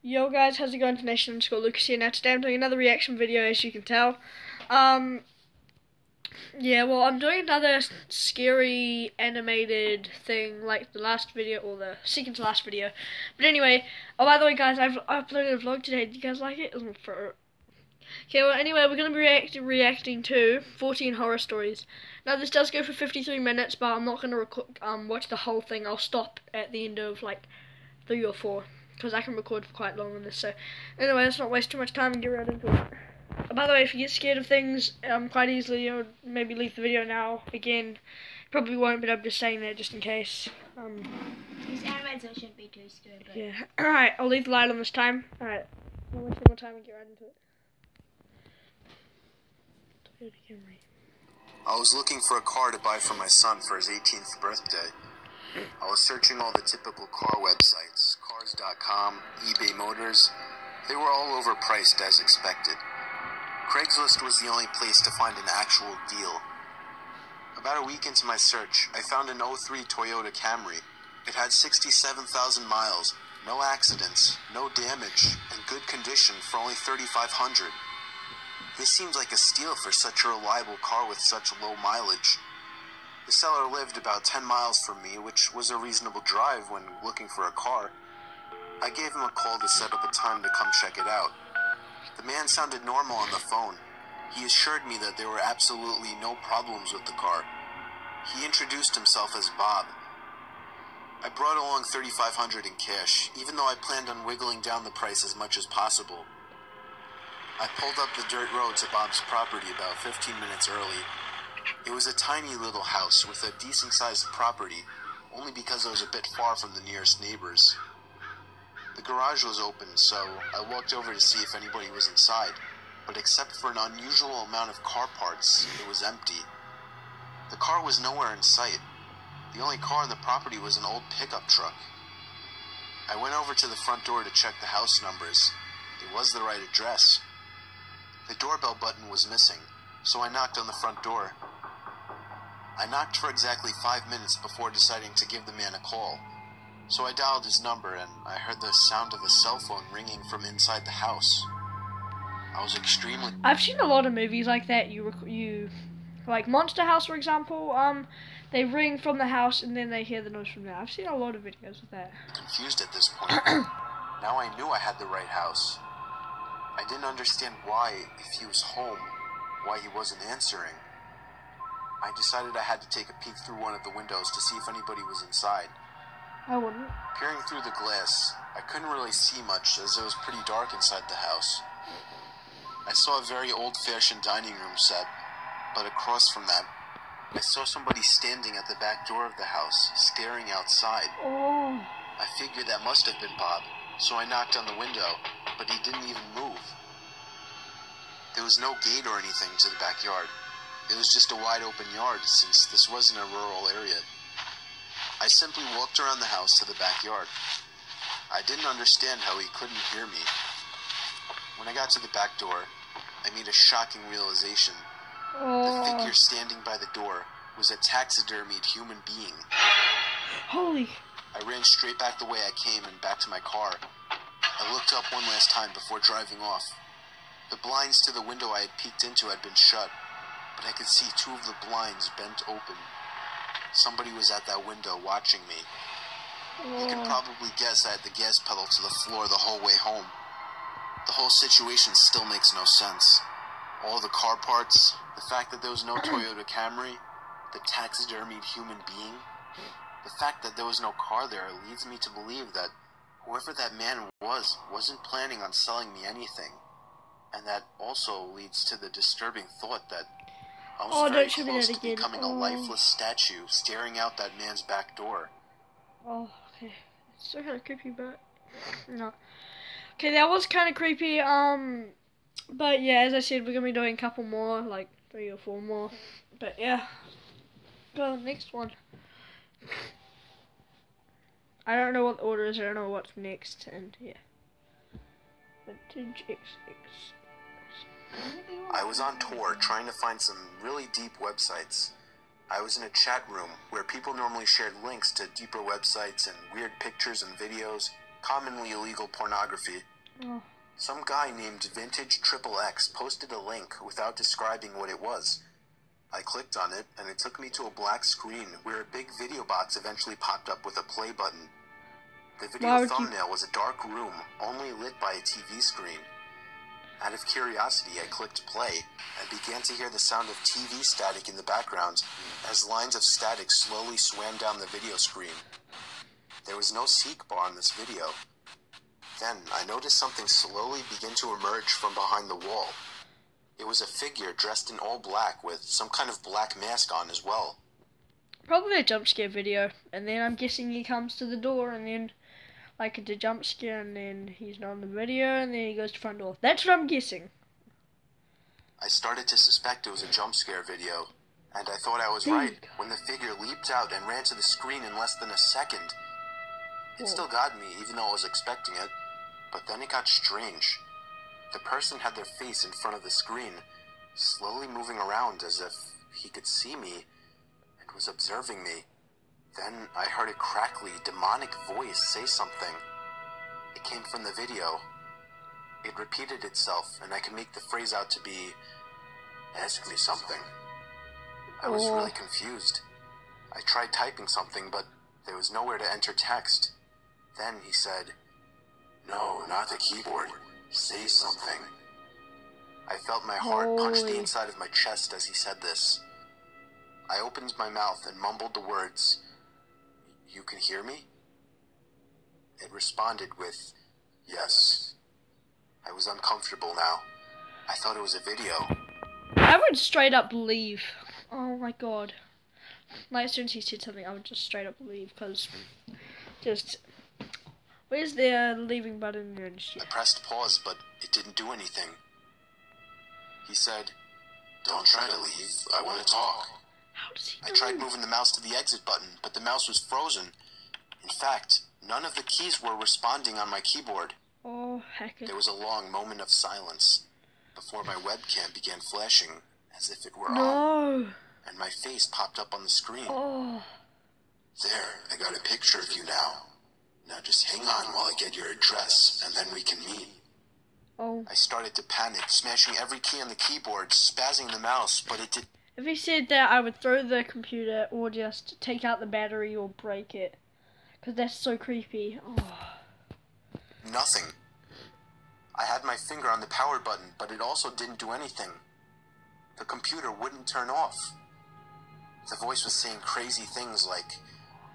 Yo guys, how's it going? International School Lucas here. Now today I'm doing another reaction video, as you can tell. Yeah, well, I'm doing another scary animated thing like the last video, or the second to last video. But anyway, oh, by the way guys, I've uploaded a vlog today. Do you guys like it? Okay, well anyway, we're going to be reacting to 14 horror stories. Now this does go for 53 minutes, but I'm not going to watch the whole thing. I'll stop at the end of like 3 or 4. Because I can record for quite long on this. So anyway, let's not waste too much time and get right into it. By the way, if you get scared of things quite easily, you know, maybe leave the video now. Again, probably won't, but I'm just saying that just in case. These animated, so it shouldn't be too scary. But... Yeah. Alright, I'll leave the light on this time. Alright, I'll waste no more time and get right into it. I was looking for a car to buy for my son for his 18th birthday. I was searching all the typical car websites, Cars.com, eBay Motors. They were all overpriced as expected. Craigslist was the only place to find an actual deal. About a week into my search, I found an '03 Toyota Camry. It had 67,000 miles, no accidents, no damage, and good condition for only $3,500. This seems like a steal for such a reliable car with such low mileage. The seller lived about 10 miles from me, which was a reasonable drive when looking for a car. I gave him a call to set up a time to come check it out. The man sounded normal on the phone. He assured me that there were absolutely no problems with the car. He introduced himself as Bob. I brought along $3,500 in cash, even though I planned on wiggling down the price as much as possible. I pulled up the dirt road to Bob's property about 15 minutes early. It was a tiny little house with a decent-sized property, only because it was a bit far from the nearest neighbors. The garage was open, so I walked over to see if anybody was inside, but except for an unusual amount of car parts, it was empty. The car was nowhere in sight. The only car on the property was an old pickup truck. I went over to the front door to check the house numbers. It was the right address. The doorbell button was missing, so I knocked on the front door. I knocked for exactly 5 minutes before deciding to give the man a call. So I dialed his number and I heard the sound of a cell phone ringing from inside the house. I was extremely... I've seen a lot of movies like that. You like Monster House, for example. They ring from the house and then they hear the noise from there. I've seen a lot of videos of that. Confused at this point. Now I knew I had the right house. I didn't understand why, if he was home, why he wasn't answering. I decided I had to take a peek through one of the windows to see if anybody was inside. I wouldn't. Peering through the glass, I couldn't really see much as it was pretty dark inside the house. I saw a very old-fashioned dining room set, but across from that, I saw somebody standing at the back door of the house, staring outside. Oh. I figured that must have been Bob, so I knocked on the window, but he didn't even move. There was no gate or anything to the backyard. It was just a wide open yard, since this wasn't a rural area. I simply walked around the house to the backyard. I didn't understand how he couldn't hear me. When I got to the back door, I made a shocking realization. The figure standing by the door was a taxidermied human being. Holy. I ran straight back the way I came and back to my car. I looked up one last time before driving off. The blinds to the window I had peeked into had been shut, but I could see 2 of the blinds bent open. Somebody was at that window watching me. You can probably guess I had the gas pedal to the floor the whole way home. The whole situation still makes no sense. All the car parts, the fact that there was no Toyota Camry, the taxidermied human being, the fact that there was no car there leads me to believe that whoever that man wasn't planning on selling me anything. And that also leads to the disturbing thought that I was very close to becoming a lifeless statue staring out that man's back door. Oh, okay. It's so kind of creepy, but no. Okay, that was kind of creepy. But yeah, as I said, we're gonna be doing a couple more, like 3 or 4 more. But yeah, go next one. I don't know what the order is. I don't know what's next, and yeah. Vintage XX. I was on tour trying to find some really deep websites. I was in a chat room where people normally shared links to deeper websites and weird pictures and videos, commonly illegal pornography, Oh. Some guy named Vintage Triple X posted a link without describing what it was. I clicked on it, and it took me to a black screen where a big video box eventually popped up with a play button. The video thumbnail was a dark room, only lit by a TV screen. Out of curiosity, I clicked play and began to hear the sound of TV static in the background as lines of static slowly swam down the video screen. There was no seek bar in this video. Then I noticed something slowly begin to emerge from behind the wall. It was a figure dressed in all black with some kind of black mask on as well. Probably a jump scare video, and then I'm guessing he comes to the door, and then like it's a jump scare, and then he's not in the video, and then he goes to the front door. That's what I'm guessing. I started to suspect it was a jump scare video, and I thought I was right when the figure leaped out and ran to the screen in less than a second. It still got me, even though I was expecting it, but then it got strange. The person had their face in front of the screen, slowly moving around as if he could see me and was observing me. Then I heard a crackly, demonic voice say something. It came from the video. It repeated itself, and I could make the phrase out to be, "Ask me something." I was really confused. I tried typing something, but there was nowhere to enter text. Then he said, "No, not the keyboard. Say something." I felt my heart punch the inside of my chest as he said this. I opened my mouth and mumbled the words, "You can hear me?" It responded with, "Yes." I was uncomfortable now. I thought it was a video. I would straight up leave. Oh my god. Like, as soon as he said something, I would just straight up leave, because just... Where's the leaving button and shit? I pressed pause, but it didn't do anything. He said, "Don't try to leave. I want to talk." How does he I tried moving the mouse to the exit button, but the mouse was frozen. In fact, none of the keys were responding on my keyboard. Oh, heck. There was a long moment of silence before my webcam began flashing as if it were on, No. and my face popped up on the screen. Oh. "There, I got a picture of you now. Now just hang on while I get your address, and then we can meet." Oh. I started to panic, smashing every key on the keyboard, spazzing the mouse, but it did. If he said that, I would throw the computer or just take out the battery or break it. Because that's so creepy. Oh. Nothing. I had my finger on the power button, but it also didn't do anything. The computer wouldn't turn off. The voice was saying crazy things like,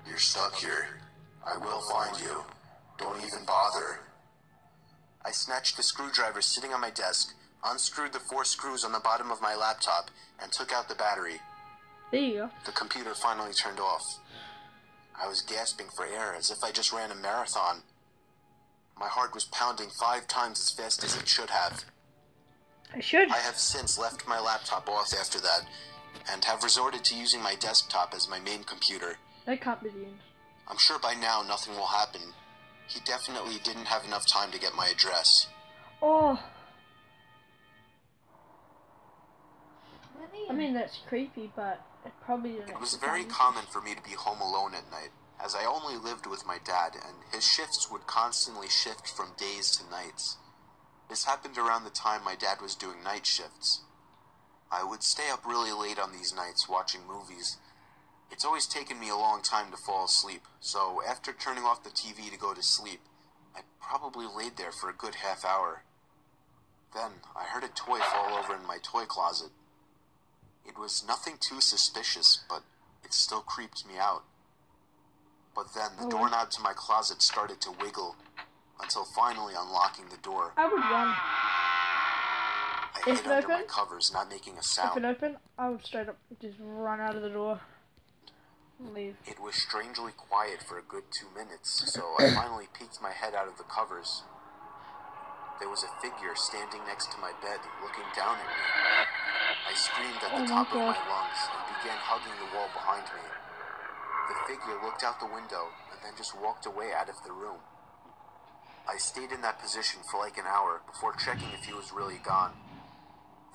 "You're stuck here. I will find you. Don't even bother." I snatched the screwdriver sitting on my desk, unscrewed the 4 screws on the bottom of my laptop, and took out the battery. There you go. The computer finally turned off. I was gasping for air as if I just ran a marathon. My heart was pounding 5 times as fast as it should have. I have since left my laptop off after that, and have resorted to using my desktop as my main computer. That can't be the end. I'm sure by now nothing will happen. He definitely didn't have enough time to get my address. Oh. I mean, that's creepy, but it probably didn't. It was very common for me to be home alone at night, as I only lived with my dad, and his shifts would constantly shift from days to nights. This happened around the time my dad was doing night shifts. I would stay up really late on these nights watching movies. It's always taken me a long time to fall asleep, so after turning off the TV to go to sleep, I probably laid there for a good half hour. Then I heard a toy fall over in my toy closet. It was nothing too suspicious, but it still creeped me out. But then the doorknob to my closet started to wiggle, until finally unlocking the door. I would run. I hid under my covers, not making a sound. If it opened, I would straight up just run out of the door. Leave. It was strangely quiet for a good 2 minutes, so I finally peeked my head out of the covers. There was a figure standing next to my bed, looking down at me. I screamed at the top of my lungs and began hugging the wall behind me. The figure looked out the window and then just walked away out of the room. I stayed in that position for like an hour before checking if he was really gone.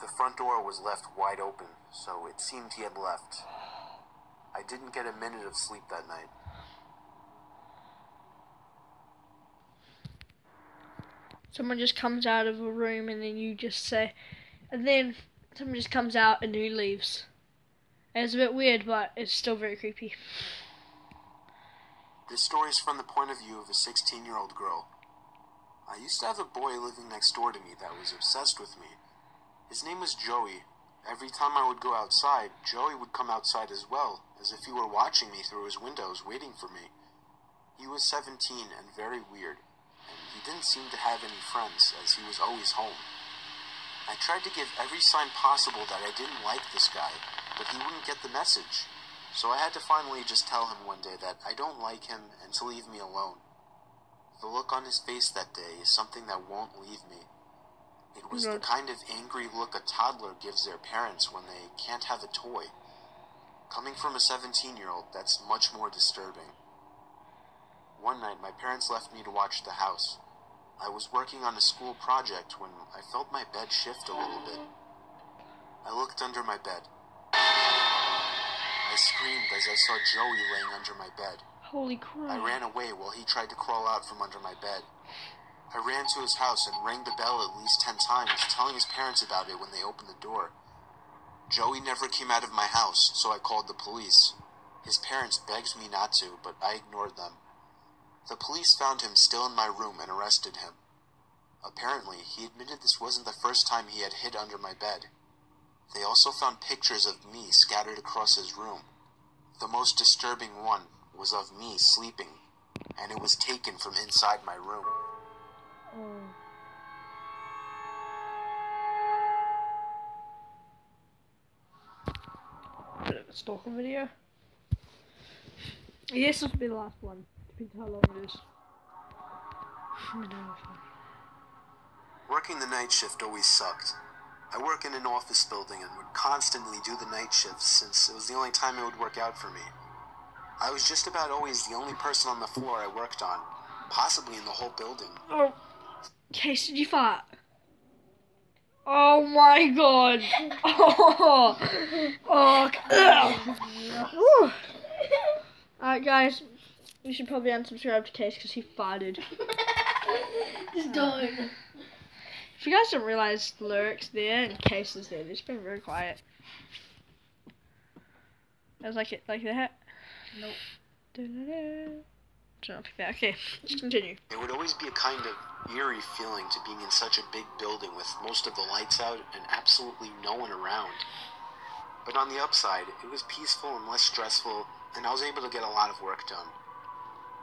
The front door was left wide open, so it seemed he had left. I didn't get a minute of sleep that night. someone just comes out of a room and then you just say, and then someone just comes out and who leaves. And it's a bit weird, but it's still very creepy. This story is from the point of view of a 16-year-old girl. I used to have a boy living next door to me that was obsessed with me. His name was Joey. Every time I would go outside, Joey would come outside as well, as if he were watching me through his windows, waiting for me. He was 17 and very weird, and he didn't seem to have any friends, as he was always home. I tried to give every sign possible that I didn't like this guy, but he wouldn't get the message. So I had to finally just tell him one day that I don't like him and to leave me alone. The look on his face that day is something that won't leave me. It was the kind of angry look a toddler gives their parents when they can't have a toy. Coming from a 17-year-old, that's much more disturbing. One night, my parents left me to watch the house. I was working on a school project when I felt my bed shift a little bit. I looked under my bed. I screamed as I saw Joey laying under my bed. Holy crap. I ran away while he tried to crawl out from under my bed. I ran to his house and rang the bell at least 10 times, telling his parents about it when they opened the door. Joey never came out of my house, so I called the police. His parents begged me not to, but I ignored them. The police found him still in my room and arrested him. Apparently, he admitted this wasn't the first time he had hid under my bed. They also found pictures of me scattered across his room. The most disturbing one was of me sleeping, and it was taken from inside my room. Bit of a stalker video. Yes, this will be the last one. Depends how long it is. Working the night shift always sucked. I work in an office building and would constantly do the night shifts since it was the only time it would work out for me. I was just about always the only person on the floor I worked on, possibly in the whole building. Oh, Case, did you fart? Oh my god! Oh, alright guys, we should probably unsubscribe to Case because he farted. Just don't. If you guys don't realise the lyrics there and Case is there, they've just been very quiet. I was like it like that. Nope. Okay, let's continue. It would always be a kind of eerie feeling to being in such a big building with most of the lights out and absolutely no one around. But on the upside, it was peaceful and less stressful, and I was able to get a lot of work done.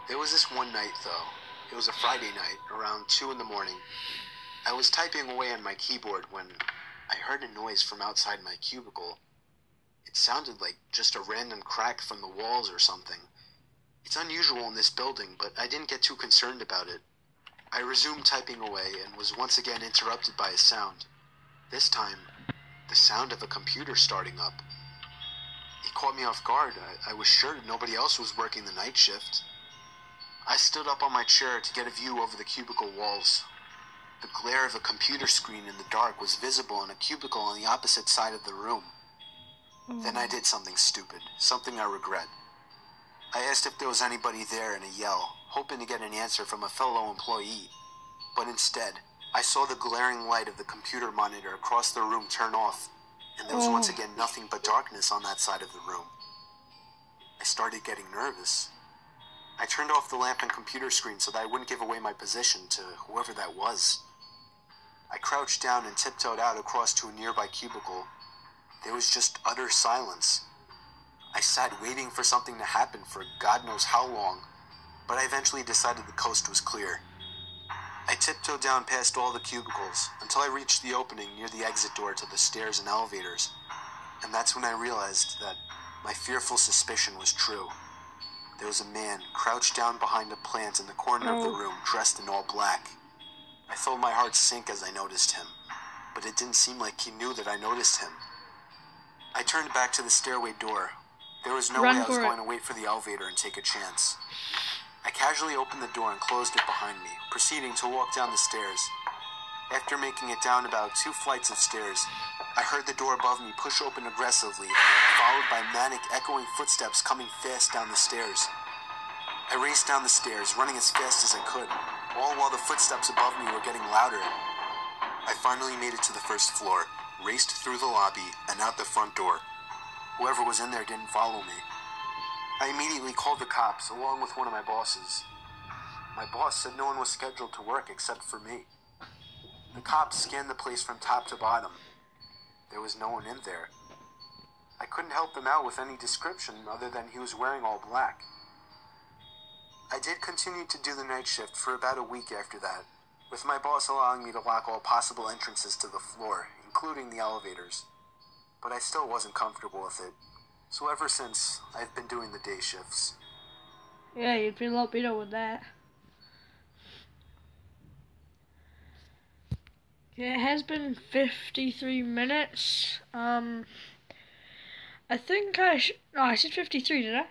There was this one night, though. It was a Friday night, around 2 in the morning. I was typing away on my keyboard when I heard a noise from outside my cubicle. It sounded like just a random crack from the walls or something. It's unusual in this building, but I didn't get too concerned about it. I resumed typing away and was once again interrupted by a sound. This time, the sound of a computer starting up. It caught me off guard. I was sure nobody else was working the night shift. I stood up on my chair to get a view over the cubicle walls. The glare of a computer screen in the dark was visible in a cubicle on the opposite side of the room. Then I did something stupid, something I regret. I asked if there was anybody there in a yell, hoping to get an answer from a fellow employee. But instead, I saw the glaring light of the computer monitor across the room turn off, and there was once again nothing but darkness on that side of the room. I started getting nervous. I turned off the lamp and computer screen so that I wouldn't give away my position to whoever that was. I crouched down and tiptoed out across to a nearby cubicle. There was just utter silence. I sat waiting for something to happen for God knows how long, but I eventually decided the coast was clear. I tiptoed down past all the cubicles until I reached the opening near the exit door to the stairs and elevators, and that's when I realized that my fearful suspicion was true. There was a man crouched down behind a plant in the corner of the room, dressed in all black. I felt my heart sink as I noticed him, but it didn't seem like he knew that I noticed him. I turned back to the stairway door. There was no way I was going to wait for the elevator and take a chance. I casually opened the door and closed it behind me, proceeding to walk down the stairs. After making it down about 2 flights of stairs, I heard the door above me push open aggressively, followed by manic, echoing footsteps coming fast down the stairs. I raced down the stairs, running as fast as I could. all while the footsteps above me were getting louder. I finally made it to the first floor, raced through the lobby, and out the front door. Whoever was in there didn't follow me. I immediately called the cops, along with one of my bosses. My boss said no one was scheduled to work except for me. The cops scanned the place from top to bottom. There was no one in there. I couldn't help him out with any description other than he was wearing all black. I did continue to do the night shift for about a week after that, with my boss allowing me to lock all possible entrances to the floor, including the elevators. But I still wasn't comfortable with it, so ever since, I've been doing the day shifts. Yeah, you'd be a lot better with that. Yeah, it has been 53 minutes. I think I said 53, did I?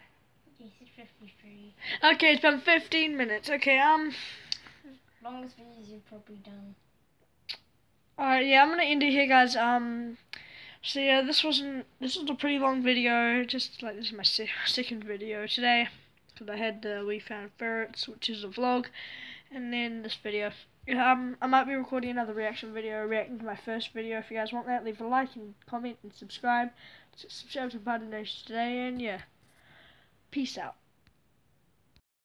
You said 53. Okay, it's been 15 minutes. Okay, Longest videos you've probably done. Alright, yeah, I'm gonna end it here, guys. So yeah, this was a pretty long video. Just like this is my second video today, because I had the We Found Ferrets, which is a vlog, and then this video. I might be recording another reaction video, reacting to my first video. If you guys want that, leave a like and comment and subscribe. Subscribe to Party Nation today, and yeah, peace out.